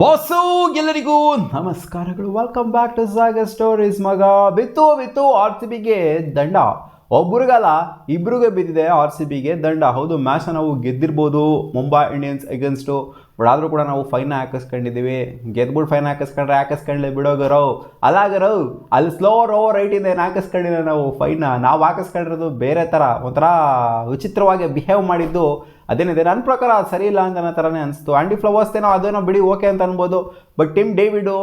Boss ಎಲ್ಲರಿಗೂ ನಮಸ್ಕಾರಗಳು. Welcome back to Sagar stories. ಮಗ ಬಿತ್ತು ಆರ್ ಸಿ ಬಿಗೆ ದಂಡ. ಒಬ್ಬರಿಗಲ್ಲ ಇಬ್ಬರಿಗೆ ಬಿದ್ದಿದೆ ಆರ್ ಸಿ ಬಿಗೆ ದಂಡ. ಹೌದು, ಮ್ಯಾಚ್ನ ನಾವು ಗೆದ್ದಿರ್ಬೋದು ಮುಂಬೈ ಇಂಡಿಯನ್ಸ್ ಅಗೇನ್ಸ್ಟು. ಬಟ್ ಆದರೂ ಕೂಡ ನಾವು ಫೈನ್ ಹಾಕಿಸ್ಕೊಂಡಿದ್ದೀವಿ. ಗೆದ್ಬಿಟ್ಟು ಫೈನ್ ಹಾಕಿಸ್ಕೊಂಡ್ಲೆ ಬಿಡೋಗರೋ ಅಲ್ಲಾಗರೋ. ಅಲ್ಲಿ ಸ್ಲೋ ರೋ ರೈಟ್ ಇದೆ ಹಾಕಿಸ್ಕೊಂಡಿಲ್ಲ ನಾವು ಫೈನ. ನಾವು ಹಾಕಿಸ್ಕೊಂಡಿರೋದು ಬೇರೆ ಥರ ಒಂಥರ ವಿಚಿತ್ರವಾಗಿ ಬಿಹೇವ್ ಮಾಡಿದ್ದು ಅದೇನಿದೆ ನನ್ನ ಪ್ರಕಾರ ಸರಿ ಇಲ್ಲ ಅಂತ ಅನ್ನೋ ಥರನೇ ಅನಿಸ್ತು. ಆ್ಯಂಡಿ ಫ್ಲವರ್ಸ್ದೇನೋ ಅದೇನೋ ಬಿಡಿ ಓಕೆ ಅಂತ ಅನ್ಬೋದು. ಬಟ್ ಟಿಮ್ ಡೇವಿಡು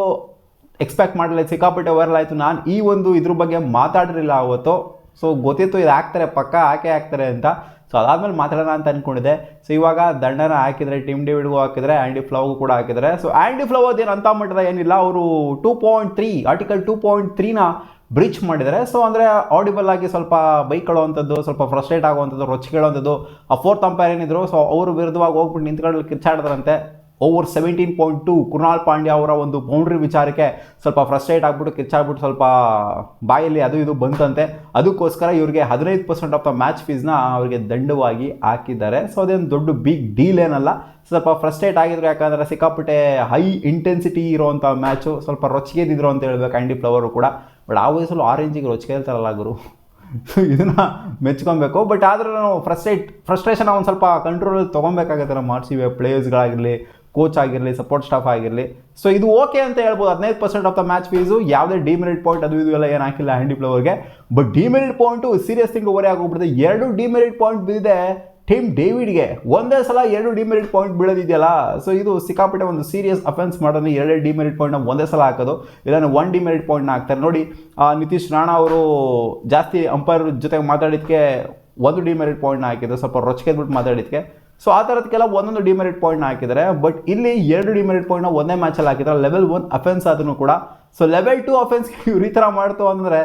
ಎಕ್ಸ್ಪೆಕ್ಟ್ ಮಾಡಲಿಲ್ಲ, ಸಿಕ್ಕಾಪಟ್ಟೆ ವೈರಲ್ ಆಯಿತು. ನಾನು ಈ ಒಂದು ಇದ್ರ ಬಗ್ಗೆ ಮಾತಾಡಿರಲಿಲ್ಲ ಅವತ್ತು. ಸೊ ಗೊತ್ತಿತ್ತು ಇದು ಹಾಕ್ತಾರೆ, ಪಕ್ಕ ಹಾಕ್ತಾರೆ ಅಂತ. ಸೊ ಅದಾದಮೇಲೆ ಮಾತಾಡೋಣ ಅಂತ ಅಂದ್ಕೊಂಡಿದ್ದೆ. ಸೊ ಇವಾಗ ದಂಡನ ಹಾಕಿದರೆ, ಟಿಮ್ ಡೇವಿಡ್ಗೂ ಹಾಕಿದರೆ, ಆ್ಯಂಡಿ ಫ್ಲವರ್ಗೂ ಕೂಡ ಹಾಕಿದರೆ. ಸೊ ಆ್ಯಂಡಿ ಫ್ಲವರ್ದು ಏನು ಅಂತ ಮಟ್ಟದ ಏನಿಲ್ಲ, ಅವರು 2.3 ಆರ್ಟಿಕಲ್ 2.3ನ ಬ್ರೀಚ್ ಮಾಡಿದ್ದಾರೆ. ಸೊ ಅಂದರೆ ಆಡಿಬಲ್ ಆಗಿ ಸ್ವಲ್ಪ ಬೈಕ್ ಹೇಳುವಂಥದ್ದು, ಸ್ವಲ್ಪ ಫ್ರಸ್ಟ್ರೇಟ್ ಆಗುವಂಥದ್ದು, ರೊಚ್ಚಿಗೇಳುವಂಥದ್ದು. ಆ ಫೋರ್ತ್ ಅಂಪೈರ್ ಏನಿದ್ರು, ಸೊ ಅವರು ವಿರುದ್ಧವಾಗಿ ಹೋಗ್ಬಿಟ್ಟು ನಿಂತ್ಕೊಂಡು ಕಿರ್ಚಾಡಿದ್ರಂತೆ. ಓವರ್ 17.2 ಕೃಣಾಲ್ ಪಾಂಡ್ಯ ಅವರ ಒಂದು ಬೌಂಡ್ರಿ ವಿಚಾರಕ್ಕೆ ಸ್ವಲ್ಪ ಫ್ರಸ್ಟ್ರೇಟ್ ಆಗಿಬಿಟ್ಟು ಕಿರ್ಚಾಡ್ಬಿಟ್ಟು ಸ್ವಲ್ಪ ಬಾಯಲ್ಲಿ ಅದು ಇದು ಬಂತಂತೆ. ಅದಕ್ಕೋಸ್ಕರ ಇವ್ರಿಗೆ 15% ಆಫ್ ದ ಮ್ಯಾಚ್ ಫೀಸ್ನ ಅವರಿಗೆ ದಂಡವಾಗಿ ಹಾಕಿದ್ದಾರೆ. ಸೊ ಅದೇನು ದೊಡ್ಡ ಬಿಗ್ ಡೀಲ್ ಏನಲ್ಲ. ಸ್ವಲ್ಪ ಫ್ರಸ್ಟ್ರೇಟ್ ಆಗಿದ್ರು, ಯಾಕಂದರೆ ಸಿಕ್ಕಾಪಟ್ಟೆ ಹೈ ಇಂಟೆನ್ಸಿಟಿ ಇರೋವಂಥ ಮ್ಯಾಚು. ಸ್ವಲ್ಪ ರೊಚ್ಚಿಗೆದಿದ್ರು ಅಂತ ಹೇಳ್ಬೇಕು ಆ್ಯಂಡಿ ಫ್ಲವರು ಕೂಡ. ಬಟ್ ಆ ವಯಸ್ಸಲ್ಲಿ ಆರೆಂಜಿಗೆ ರೊಚ್ಚಿಗೆಲ್ತಾರಲ್ಲ ಗುರು, ಇದನ್ನು ಮೆಚ್ಕೊಬೇಕು. ಬಟ್ ಆದರೂ ನಾವು ಫ್ರಸ್ಟ್ರೇಷನ್ ಒಂದು ಸ್ವಲ್ಪ ಕಂಟ್ರೋಲಲ್ಲಿ ತೊಗೊಬೇಕಾಗತ್ತೆ ನಮ್ಮ ಆರ್ ಸಿ ಬಿ ಪ್ಲೇಯರ್ಸ್ಗಳಾಗಿರಲಿ, ಕೋಚ್ ಆಗಿರಲಿ, ಸಪೋರ್ಟ್ ಸ್ಟಾಫ್ ಆಗಿರಲಿ. ಸೊ ಇದು ಓಕೆ ಅಂತ ಹೇಳ್ಬೋದು. 15% ಆಫ್ ದ ಮ್ಯಾಚ್ ಫೀಸು, ಯಾವುದೇ ಡಿಮೆರಿಟ್ ಪಾಯಿಂಟ್ ಅದು ಇದು ಎಲ್ಲ ಏನು ಹಾಕಿಲ್ಲ ಆ್ಯಂಡಿ ಫ್ಲವರ್ಗೆ. But demerit point serious thing over ಆಗೋಗ್ಬಿಡುತ್ತೆ. 2 ಡಿಮೆರಿಟ್ ಪಾಯಿಂಟ್ ಬಿದ್ದಿದೆ ಟಿಮ್ ಡೇವಿಡ್ಗೆ. ಒಂದೇ ಸಲ 2 ಡಿಮೆರಿಟ್ ಪಾಯಿಂಟ್ ಬೀಳೋದಿದೆಯಲ್ಲ. ಸೊ ಇದು ಸಿಕ್ಕಾಪಟ್ಟೆ ಒಂದು ಸೀರಿಯಸ್ ಅಫೆನ್ಸ್ ಮಾಡೋದು. 2 ಡಿಮೆರಿಟ್ ಪಾಯಿಂಟ್ನ ಒಂದೇ ಸಲ ಹಾಕೋದು, ಇಲ್ಲ 1 ಡಿಮೆರಿಟ್ ಪಾಯಿಂಟ್ನ ಹಾಕ್ತಾರೆ. ನೋಡಿ, ನಿತೀಶ್ ರಾಣಾ ಅವರು ಜಾಸ್ತಿ ಅಂಪೈರ್ ಜೊತೆಗೆ ಮಾತಾಡಿದ್ದಕ್ಕೆ 1 ಡಿಮೆರಿಟ್ ಪಾಯಿಂಟ್ನ ಹಾಕಿದ್ರು, ಸ್ವಲ್ಪ ರೊಚ್ಚಿಗೆದ್ಬಿಟ್ಟು ಮಾತಾಡಿದ್ದಕ್ಕೆ. ಸೊ ಆ ಥರದಕ್ಕೆಲ್ಲ ಒಂದೊಂದು ಡಿಮೆರಿಟ್ ಪಾಯಿಂಟ್ನ ಹಾಕಿದ್ದಾರೆ. ಬಟ್ ಇಲ್ಲಿ 2 ಡಿಮೆರಿಟ್ ಪಾಯಿಂಟ್ನ ಒಂದೇ ಮ್ಯಾಚಲ್ಲಿ ಹಾಕಿದ್ದಾರೆ. ಲೆವೆಲ್ 1 ಅಫೆನ್ಸ್ ಆದ್ರೂ ಕೂಡ. ಸೊ ಲೆವೆಲ್ 2 ಅಫೆನ್ಸ್ಗೆ ಇವ್ರು ಈ ಥರ ಮಾಡ್ತು ಅಂದರೆ,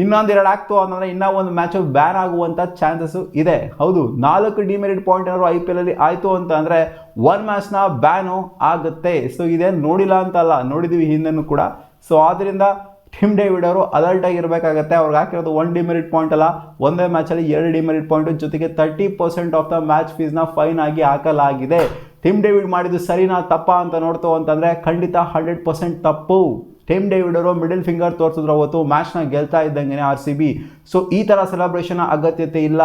ಇನ್ನೊಂದೆರಡು ಆಗ್ತು ಅಂದರೆ ಇನ್ನೂ ಒಂದು ಮ್ಯಾಚು ಬ್ಯಾನ್ ಆಗುವಂಥ ಚಾನ್ಸಸ್ಸು ಇದೆ. ಹೌದು, 4 ಡಿಮೆರಿಟ್ ಪಾಯಿಂಟ್ ಏನಾದ್ರು IPL ಅಲ್ಲಿ ಆಯಿತು ಅಂತ ಅಂದರೆ 1 ಮ್ಯಾಚ್ನ ಬ್ಯಾನು ಆಗುತ್ತೆ. ಸೊ ಇದೇನು ನೋಡಿಲ್ಲ ಅಂತಲ್ಲ, ನೋಡಿದ್ದೀವಿ ಹಿಂದೆನೂ ಕೂಡ. ಸೊ ಆದ್ದರಿಂದ ಟಿಮ್ ಡೇವಿಡ್ ಅವರು ಅಲರ್ಟ್ ಆಗಿರಬೇಕಾಗತ್ತೆ. ಅವ್ರಿಗೆ ಹಾಕಿರೋದು 1 ಡಿಮೆರಿಟ್ ಪಾಯಿಂಟ್ ಅಲ್ಲ, ಒಂದೇ ಮ್ಯಾಚಲ್ಲಿ 2 ಡಿಮೆರಿಟ್ ಪಾಯಿಂಟು, ಜೊತೆಗೆ 30% ಆಫ್ ದ ಮ್ಯಾಚ್ ಫೀಸ್ನ ಫೈನ್ ಆಗಿ ಹಾಕಲಾಗಿದೆ. ಟಿಮ್ ಡೇವಿಡ್ ಮಾಡಿದ್ದು ಸರಿನಾ ತಪ್ಪಾ ಅಂತ ನೋಡ್ತು ಅಂತಂದರೆ ಖಂಡಿತ 100% ತಪ್ಪು. ಟಿಮ್ ಡೇವಿಡ್ ಅವರು ಮಿಡಲ್ ಫಿಂಗರ್ ತೋರಿಸಿದ್ರು ಅವತ್ತು ಮ್ಯಾಚ್ನ ಗೆಲ್ತಾ ಇದ್ದಂಗೆ ಆರ್ ಸಿ ಬಿ. ಸೊ ಈ ಥರ ಸೆಲೆಬ್ರೇಷನ್ ಅಗತ್ಯತೆ ಇಲ್ಲ.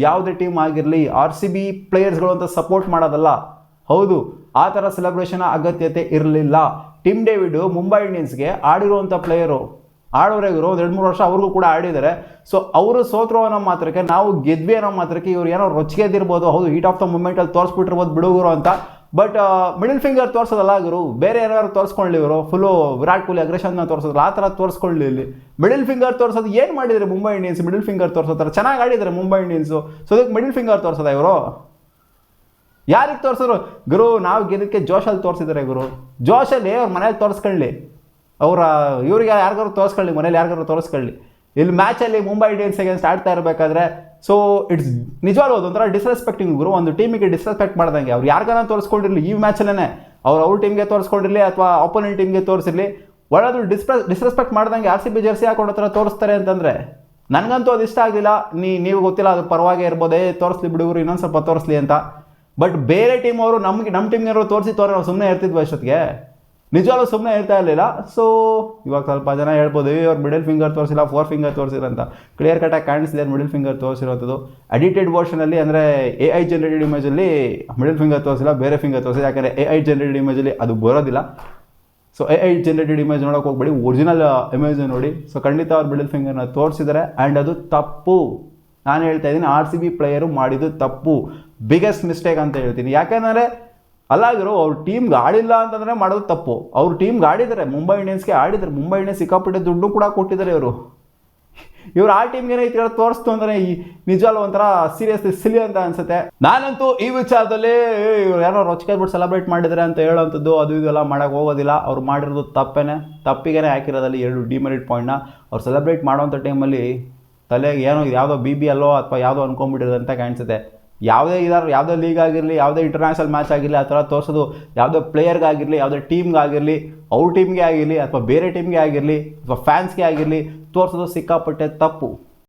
ಯಾವುದೇ ಟೀಮ್ ಆಗಿರಲಿ, ಆರ್ ಸಿ ಬಿ ಪ್ಲೇಯರ್ಸ್ಗಳು ಅಂತ ಸಪೋರ್ಟ್ ಮಾಡೋದಲ್ಲ. ಹೌದು, ಆ ಥರ ಸೆಲೆಬ್ರೇಷನ್ ಅಗತ್ಯತೆ ಇರಲಿಲ್ಲ. ಟಿಮ್ ಡೇವಿಡ್ ಮುಂಬೈ ಇಂಡಿಯನ್ಸ್ಗೆ ಆಡಿರುವಂಥ ಪ್ಲೇಯರು, ಆಡೋರೆಗರು 2-3 ವರ್ಷ ಅವ್ರಿಗೂ ಕೂಡ ಆಡಿದ್ದಾರೆ. ಸೊ ಅವರು ಸೋತ್ರು ಅನ್ನೋ ಮಾತ್ರಕ್ಕೆ, ನಾವು ಗೆದ್ವಿ ಅನ್ನೋ ಮಾತ್ರಕ್ಕೆ ಇವ್ರು ಏನೋ ರೊಚ್ಚಿಗೆದಿರ್ಬೋದು. ಹೌದು, ಹೀಟ್ ಆಫ್ ದ ಮೂಮೆಂಟಲ್ಲಿ ತೋರಿಸ್ಬಿಟ್ಟಿರ್ಬೋದು ಬಿಡುಗರು ಅಂತ. ಬಟ್ ಮಿಡಲ್ ಫಿಂಗರ್ ತೋರಿಸೋದಲ್ಲ ಗುರು, ಬೇರೆ ಏನಾದ್ರು ತೋರಿಸ್ಕೊಳ್ಳಿ. ಇವರು ಫುಲ್ಲು ವಿರಾಟ್ ಕೊಹ್ಲಿ ಅಗ್ರೆಷನ್ನ ತೋರಿಸೋದಿಲ್ಲ, ಆ ಥರ ತೋರಿಸ್ಕೊಳ್ಳಿ. ಇಲ್ಲಿ ಮಿಡಲ್ ಫಿಂಗರ್ ತೋರಿಸೋದು ಏನು ಮಾಡಿದರೆ ಮುಂಬೈ ಇಂಡಿಯನ್ಸ್? ಮಿಡಲ್ ಫಿಂಗರ್ ತೋರಿಸೋ ಥರ ಚೆನ್ನಾಗಿ ಆಡಿದ್ದಾರೆ ಮುಂಬೈ ಇಂಡಿಯನ್ಸು. ಸೊ ಅದಕ್ಕೆ ಮಿಡಲ್ ಫಿಂಗರ್ ತೋರಿಸೋದ ಇವರು? ಯಾರಿಗೆ ತೋರಿಸಿದ್ರು ಗುರು? ನಾವು ಗೆದ್ದಕ್ಕೆ ಜೋಶಲ್ಲಿ ತೋರಿಸಿದ್ದಾರೆ ಗುರು. ಜೋಶಲ್ಲಿ ಅವ್ರ ಮನೇಲಿ ತೋರಿಸ್ಕೊಳ್ಳಿ, ಅವರ ಇವ್ರಿಗೆ ಯಾರಿಗಾರು ತೋರಿಸ್ಕೊಳ್ಳಿ, ಮನೇಲಿ ಯಾರಿಗಾರು ತೋರಿಸ್ಕೊಳ್ಳಿ. ಇಲ್ಲಿ ಮ್ಯಾಚಲ್ಲಿ ಮುಂಬೈ ಇಂಡಿಯನ್ಸ್ ಅಗೇನ್ಸ್ಟ್ ಆಡ್ತಾ ಇರಬೇಕಾದ್ರೆ ಸೊ ಇಟ್ಸ್ ನಿಜವಾಗ್ಲೂ ಒಂಥರ ಡಿಸ್ರೆಸ್ಪೆಕ್ಟಿಂಗ್ ಗುರು. ಒಂದು ಟೀಮಿಗೆ ಡಿಸ್ರೆಸ್ಪೆಕ್ಟ್ ಮಾಡ್ದಂಗೆ. ಅವ್ರು ಯಾರಿಗಾನ ತೋರಿಸ್ಕೊಂಡಿರಲಿ, ಈ ಮ್ಯಾಚಲ್ಲೇ ಅವ್ರ ಟೀಮ್ಗೆ ತೋರಿಸ್ಕೊಂಡಿರಲಿ ಅಥವಾ ಅಪೋನೆಂಟ್ ಟೀಮ್ಗೆ ತೋರಿಸಿರಲಿ, ಒಳ್ಳೆದು ಡಿಸ್ರೆಸ್ಪೆಕ್ಟ್ ಮಾಡ್ದಂಗೆ ಆರ್ ಸಿ ಬಿ ಜರ್ಸಿ ಹಾಕೊಂಡು ಹತ್ರ ತೋರಿಸ್ತಾರೆ ಅಂತಂದರೆ ನನಗಂತೂ ಅದು ಇಷ್ಟ ಆಗಲಿಲ್ಲ. ನೀವು ಗೊತ್ತಿಲ್ಲ, ಅದು ಪರವಾಗಿ ಇರ್ಬೋದೇ, ತೋರಿಸ್ಲಿ ಬಿಡುಗರು, ಇನ್ನೊಂದು ಸ್ವಲ್ಪ ತೋರಿಸ್ಲಿ ಅಂತ. ಬಟ್ ಬೇರೆ ಟೀಮ್ ಅವರು ನಮ್ಮ ಟೀಮ್ಗೆ ತೋರಿಸಿ ನಾವು ಸುಮ್ಮನೆ ಇರ್ತಿದ್ವಿ ಅಷ್ಟೊತ್ತಿಗೆ. ನಿಜವಾಗ್ಲೂ ಸುಮ್ಮನೆ ಇರ್ತಾ ಇರಲಿಲ್ಲ. ಸೊ ಇವಾಗ ಸ್ವಲ್ಪ ಜನ ಹೇಳ್ಬೋದು, ಅವ್ರು ಮಿಡಲ್ ಫಿಂಗರ್ ತೋರಿಸಿಲ್ಲ, 4 ಫಿಂಗರ್ ತೋರಿಸಿಲ್ಲ ಅಂತ. ಕ್ಲಿಯರ್ ಕಟ್ಟಾಗಿ ಕಾಣಿಸಿದೆ ಮಿಡಲ್ ಫಿಂಗರ್ ತೋರಿಸಿರೋಂಥದ್ದು. ಎಡಿಟೆಡ್ ವರ್ಷನಲ್ಲಿ ಅಂದರೆ AI ಜನರೇಟೆಡ್ ಇಮೇಜಲ್ಲಿ ಮಿಡಲ್ ಫಿಂಗರ್ ತೋರಿಸಿಲ್ಲ, ಬೇರೆ ಫಿಂಗರ್ ತೋರಿಸಿದೆ. ಯಾಕಂದರೆ AI ಜನರೇಟೆಡ್ ಇಮೇಜಲ್ಲಿ ಅದು ಬರೋದಿಲ್ಲ. ಸೊ AI ಜನರೇಟೆಡ್ ಇಮೇಜ್ ನೋಡೋಕೆ ಹೋಗ್ಬೇಡಿ, ಒರಿಜಿನಲ್ ಇಮೇಜ್ ನೋಡಿ. ಸೊ ಖಂಡಿತ ಅವ್ರು ಮಿಡಲ್ ಫಿಂಗರ್ನ ತೋರಿಸಿದ್ದಾರೆ. ಆ್ಯಂಡ್ ಅದು ತಪ್ಪು. ನಾನು ಹೇಳ್ತಾ ಇದ್ದೀನಿ, ಆರ್ ಸಿ ಬಿ ಪ್ಲೇಯರು ಮಾಡಿದ್ದು ತಪ್ಪು, ಬಿಗ್ಗೆಸ್ಟ್ ಮಿಸ್ಟೇಕ್ ಅಂತ ಹೇಳ್ತೀನಿ. ಯಾಕೆಂದರೆ ಅಲ್ಲಾಗಿರೋ ಅವ್ರ ಟೀಮ್ಗೆ ಆಡಿಲ್ಲ ಅಂತಂದರೆ ಮಾಡೋದು ತಪ್ಪು. ಅವ್ರ ಟೀಮ್ಗೆ ಆಡಿದ್ದಾರೆ, ಮುಂಬೈ ಇಂಡಿಯನ್ಸ್ಗೆ ಆಡಿದ್ದಾರೆ. ಮುಂಬೈ ಇಂಡಿಯನ್ಸ್ ಸಿಕ್ಕಾಪಟ್ಟೆ ದುಡ್ಡು ಕೂಡ ಕೊಟ್ಟಿದ್ದಾರೆ ಇವರು ಆ ಟೀಮ್ಗೆ ಈ ಥರ ತೋರಿಸ್ತು ಅಂದರೆ ನಿಜವಾಗ್ಲೂ ಒಂಥರ ಸೀರಿಯಸ್ಲಿ ಸಿಲಿ ಅಂತ ಅನ್ಸುತ್ತೆ. ನಾನಂತೂ ಈ ವಿಚಾರದಲ್ಲಿ ಇವ್ರು ಯಾರೋ ರೊಚ್ಚಿಗೆದ್ಬಿಟ್ಟು ಸೆಲೆಬ್ರೇಟ್ ಮಾಡಿದ್ದಾರೆ ಅಂತ ಹೇಳೋವಂಥದ್ದು ಅದು ಇದೆಲ್ಲ ಮಾಡೋಕ್ಕೆ ಹೋಗೋದಿಲ್ಲ. ಅವ್ರು ಮಾಡಿರೋದು ತಪ್ಪಿಗೆ ಹಾಕಿರೋದಲ್ಲಿ 2 ಡಿಮೆರಿಟ್ ಪಾಯಿಂಟ್ನ. ಅವ್ರು ಸೆಲೆಬ್ರೇಟ್ ಮಾಡೋವಂಥ ಟೈಮಲ್ಲಿ ತಲೆಗೆ ಏನೋ ಯಾವುದೋ BB ಅಲ್ಲೋ ಅಥವಾ ಯಾವುದೋ ಅನ್ಕೊಂಡ್ಬಿಟ್ಟಿರೋದು ಅಂತ ಕಾಣಿಸುತ್ತೆ. ಯಾವುದೇ ಲೀಗ್ ಆಗಿರಲಿ, ಯಾವುದೇ ಇಂಟರ್ನ್ಯಾಷನಲ್ ಮ್ಯಾಚ್ ಆಗಿರಲಿ, ಆ ಥರ ತೋರಿಸೋದು ಯಾವುದೇ ಪ್ಲೇಯರ್ಗಾಗಿರಲಿ, ಯಾವುದೇ ಟೀಮ್ಗಾಗಿರಲಿ, ಅವ್ರ ಟೀಮ್ಗೆ ಆಗಿರಲಿ ಅಥವಾ ಬೇರೆ ಟೀಮ್ಗೆ ಆಗಿರಲಿ ಅಥವಾ ಫ್ಯಾನ್ಸ್ಗೆ ಆಗಿರಲಿ ತೋರಿಸೋದು ಸಿಕ್ಕಾಪಟ್ಟೆ ತಪ್ಪು.